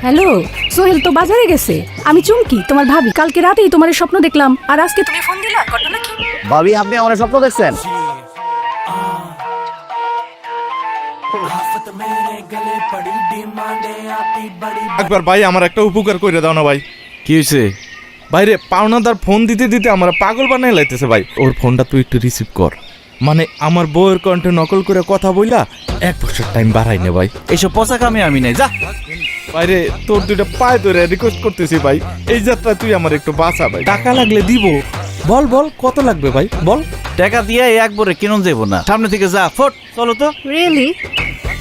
Hello, Sohel তো বাজারে গেছে। আমি চুমকি, তোমার ভাবি। কালকে রাতেই তোমার স্বপ্ন দেখলাম, আর আজকে তুমি ফোন দিলা। ঘটনা কি? ভাবি, আপনি আমার স্বপ্ন দেখছেন? একবার ভাই আমার একটা উপকার করে দাও না ভাই। কি হয়েছে? বাইরে পাওনাদার ফোন দিতে দিতে আমার পাগল বানাই লাইতেছে ভাই। ওর ফোনটা তুই একটু রিসিভ কর। মানে আমার বউয়ের কণ্ঠে নকল করে কথা বইলা 1 বছর টাইম বাড়াই নে ভাই। এইসব পচা কামে আমি নাই, যা। বাইরে তোর দুইটা পায়ে ধরে রিকোয়েস্ট করতেছি ভাই, এই যাত্রা তুই আমার একটু বাঁচা ভাই। টাকা লাগলে দিব। বল বল কত লাগবে ভাই বল। টাকা দিয়ে একবারে কিনুন যাইব না, সামনে থেকে যা। ফট, চলো তো। রিয়েলি?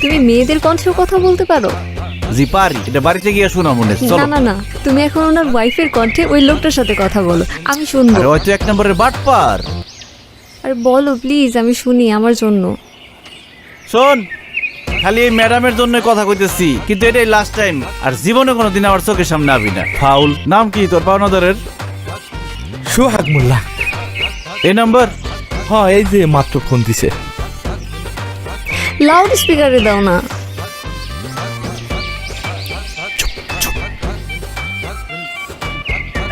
তুমি মেয়েদের কণ্ঠেও কথা বলতে পারো? জি পারি, এটা বাড়িতে গিয়ে শোনা মনে। না চলো। না না, তুমি এখন ওনার ওয়াইফের কণ্ঠে ওই লোকটার সাথে কথা বলো, আমি শুনবো। আরে হয়তো 1 নম্বরের বাটপার। আরে বলো প্লিজ, আমি শুনি আমার জন্য। শোন, খালি এই ম্যাডামের জন্য কথা কইতেছি, কিন্তু এটাই লাস্ট টাইম। আর জীবনে কোনোদিন আমার চোখের সামনে আবি না। ফাউল। নাম কি তোর পাওনাদারের? সোহাগ মোল্লা। এই নাম্বার? হ্যাঁ, এই যে মাত্র ফোন দিছে। লাউড স্পিকারে দাও না।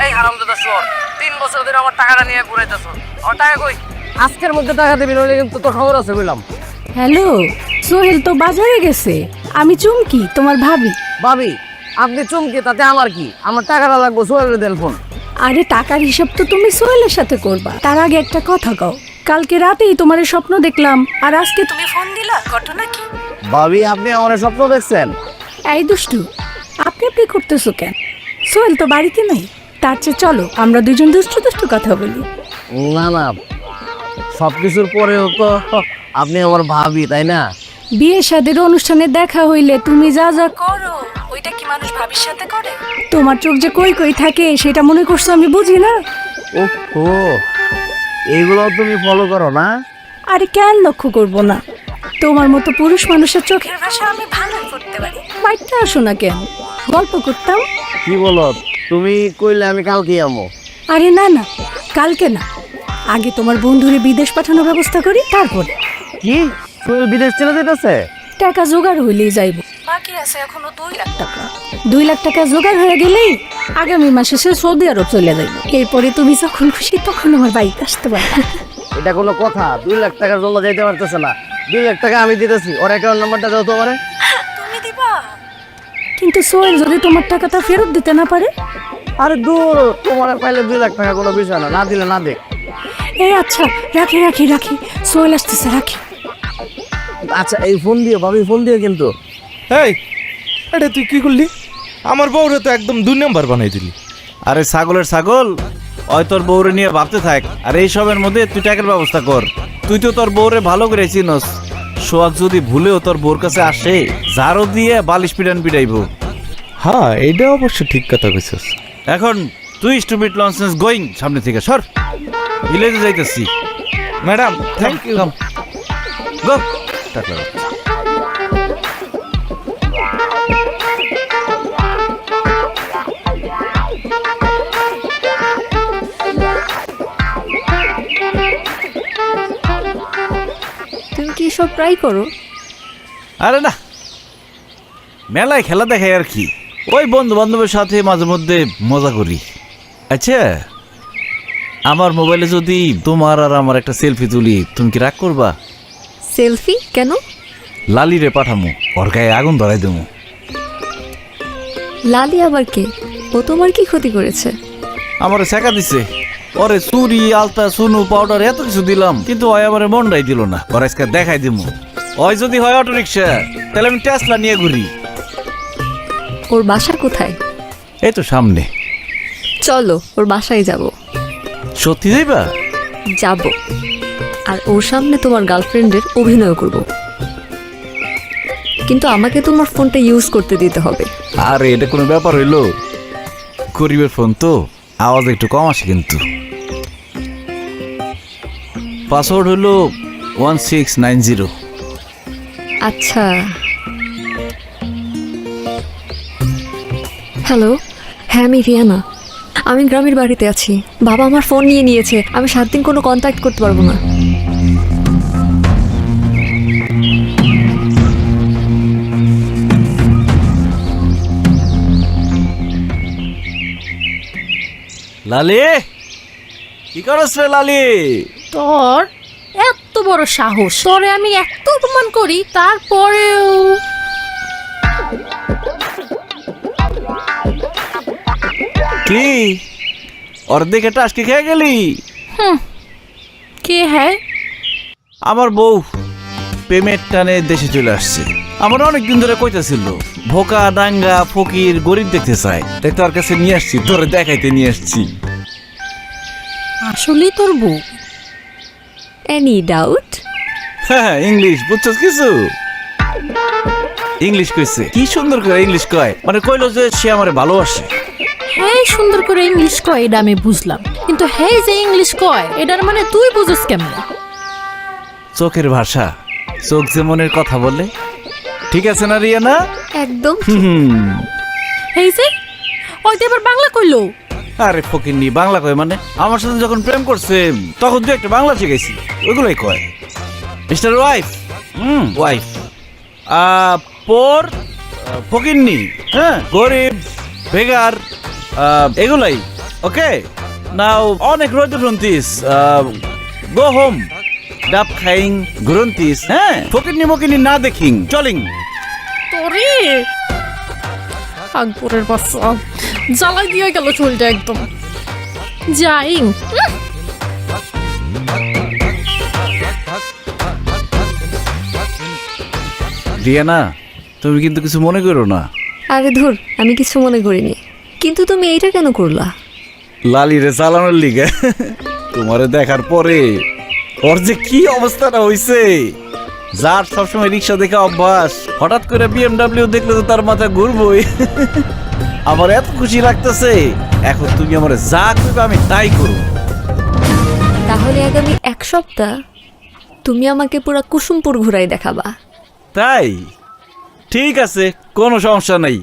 এই হারামজাদা শুয়োর, 3 বছর ধরে আমার টাকাটা নিয়ে ঘুরাইতেছ। আমার টাকা কই? আজকের মধ্যে টাকা দিবি, নইলে কিন্তু তোর খবর আছে বললাম। হ্যালো, সোহেল তো বাজারে গেছে। আমি চুমকি, তোমার ভাবি। ভাবি, আপনি চমকে তাতে আমার কি? আমার টাকাটা লাগবো, সোহেলের দেন ফোন। আরে টাকার হিসাব তো তুমি সোহেলের সাথে করবা। তার আগে একটা কথা কও। কালকে রাতেই তোমার স্বপ্ন দেখলাম, আর আজকে তুমি ফোন দিলা। ঘটনা কি? ভাবি, আপনি আমার স্বপ্ন দেখছেন? এই দুষ্টু, আপনি করতেছো কেন? সোহেল তো বাড়িতে নাই। তার চেয়ে চলো আমরা দুজন দুষ্টু দুষ্টু কথা বলি। না না, সবকিছুর পরেও তো আপনি আমার ভাবি, তাই না? বিয়ে শাদীর অনুষ্ঠানে দেখা হইলে তুমি যা যা করো, ওইটা কি মানুষ ভাবির সাথে করে? তোমার চোখ যে কই কই থাকে সেটা মনে করছো আমি বুঝি না? ও, এইগুলো তুমি ফলো করো না? আরে কেন লক্ষ্য করব না? তোমার মতো পুরুষ মানুষের চোখের ভাষা আমি ভালোই করতে পারি। বাইরটা আসো না কেন, গল্প করতাম। কি বলো? তুমি কইলে আমি কালকে আমো। আরে না না, কালকে না, আগে তোমার বন্ধুরে বিদেশ পাঠানোর ব্যবস্থা করি, তারপরে। কি, সোহেল বিদেশ চলে যেতেছে? টাকা জোগাড় হইলেই যাইব। বাকি আছে এখনো 2 লাখ টাকা। 2 লাখ টাকা জোগাড় হয়ে গেলেই আগামী মাসে সে সৌদি আরব চলে যাইব। এরপরে তুমি যখন খুশি তখন আমার বাড়িতে আসতে পারবে। এটা কোনো কথা? 2 লাখ টাকার জন্য যেতে পারতেছে না। 2 লাখ টাকা আমি দিতেছি, ওর অ্যাকাউন্ট নাম্বারটা দাও তো আমারে। তুমি দিবা? কিন্তু সোহেল যদি তোমার টাকাটা ফেরত দিতে না পারে? আরে দূর, তোমার পাইলে 2 লাখ টাকা কোনো বিষয় না, না দিলে না দেখ। এই আচ্ছা, রাখি রাখি রাখি, সোহেল আসতেছে, রাখি। আচ্ছা, এই ফোন দিও ভাবি, ফোন দিও কিন্তু। এই, এটা তুই কি করলি? আমার বউরে তো একদম 2 নাম্বার বানাই দিলি। আরে ছাগলের ছাগল, ওই তোর বউরে নিয়ে ভাবতে থাক, আর এই সবের মধ্যে তুই টাকার ব্যবস্থা কর। তুই তো তোর বউরে ভালো করে চিনস। সোহাগ যদি ভুলেও তোর বউর কাছে আসে, ঝাড়ু দিয়ে বালিশ পিটাইব। হ্যাঁ, এটা অবশ্য ঠিক কথা কইছস। এখন তুই স্টুপিড লনসেন্স গোয়িং, সামনে থেকে সর। ভিলেজে যাইতেছি। Madam, thank you. গো টাকা। তুমি কি সব ট্রাই করো? আরে না, মেলায় খেলা দেখাই আর কি। ওই বন্ধু বান্ধবের সাথে মাঝে মধ্যে মজা করি। আচ্ছা, আমার মোবাইলে যদি তোমার আর আমার একটা সেলফি তুলি, তুমি কি রাগ করবা? সেলফি কেন? লালিরে পাঠামো, ওর গায়ে আগুন ধরাই দেবো। লালি আবার কে? ও তোমার কি ক্ষতি করেছে? আমারে শেখা দিছে। ওরে চুরি, আলতা, সুনু, পাউডার এত কিছু দিলাম, কিন্তু ওই আমারে মনটাই দিল না। ওর আজকে দেখাই দিব। ওই যদি হয় অটো রিক্সা, তাহলে আমি টেসলা নিয়ে ঘুরি। ওর বাসা কোথায়? এই তো সামনে। চলো ওর বাসায় যাব। সত্যি যাইবা? যাব, আর ওর সামনে তোমার গার্লফ্রেন্ডের অভিনয় করব, কিন্তু আমাকে তোমার ফোনটা ইউজ করতে দিতে হবে। আরে এটা কোনো ব্যাপার হইলো? গরিবের ফোন তো, আওয়াজ একটু কম আসে কিন্তু। পাসওয়ার্ড হলো 1690। আচ্ছা। হ্যালো, হ্যাঁ আমি রিয়ানা। আমি গ্রামের বাড়িতে আছি। বাবা আমার ফোন নিয়ে নিয়েছে, আমি 7 দিন কোনো কন্ট্যাক্ট করতে পারবো না। লালি, কি করছ রে লালি? তোর এত বড় সাহস, তোরে আমি এত অপমান করি তারপরেও কি অর্ধেক একটা আজকে খেয়ে গেলি? কে হ্যাঁ? আমার বউ পেমেন্ট টানে দেশে চলে আসছে। আমার অনেকদিন ধরে কইতেছিল ভোকা ডাঙ্গা ফকির গরিব দেখতে চাই, তাই তোর কাছে নিয়ে আসছি, তোরে দেখাইতে নিয়ে আসছি। আসলেই তোর বউ? Any doubt? হ্যাঁ, ইংলিশ বুঝছস কিছু? ইংলিশ কইছে, কি সুন্দর করে ইংলিশ কয়, মানে কইলো যে সে আমারে ভালোবাসে। হ্যাঁ সুন্দর করে ইংলিশ কয় এটা আমি বুঝলাম, কিন্তু হ্যাঁ যে ইংলিশ কয় এটার মানে তুই বুঝিস কেমন? চোখের ভাষা, চোখ যে মনের কথা বলে, ঠিক আছে না রিয়ানা? একদম। এই যে ওই তো এবার বাংলা কইলো। আরে ফকিন্নি, বাংলা কয় মানে? আমার সাথে যখন প্রেম করছে তখন তুই একটা বাংলা শিখাইছি, ওইগুলোই কয়। মিস্টার ওয়াইফ, ওয়াইফ পোর ফকিন্নি, হ্যাঁ, গরিব বেগার, এগুলাই। ওকে নাও অনেক রোদ গ্রন্থিস, গো হোম ডাব খাইং গ্রন্থিস, হ্যাঁ, ফকিন্নি মকিন্নি না দেখিং চলিং। তোরে আকবরের বাচ্চা জ্বালাই দিয়ে গেল চুলটা একদম যাইং। রিয়ানা, তুমি কিন্তু কিছু মনে করো না। আরে ধুর, আমি কিছু মনে করিনি, কিন্তু তুমি এইটা কেন করলা? লালিরে চালানোর লিগে। তোমারে দেখার পরে ওর যে কি অবস্থাটা হইছে, যার সবসময় রিক্সা দেখে অভ্যাস, হঠাৎ করে BMW দেখলে তো তার মাথা ঘুরবই। আমার এত খুশি লাগতেছে, এখন তুমি আমার যা করবে আমি তাই করব। তাহলে আগামী 1 সপ্তাহ তুমি আমাকে পুরো কুসুমপুর ঘুরাই দেখাবা। তাই ঠিক আছে, কোনো সমস্যা নাই।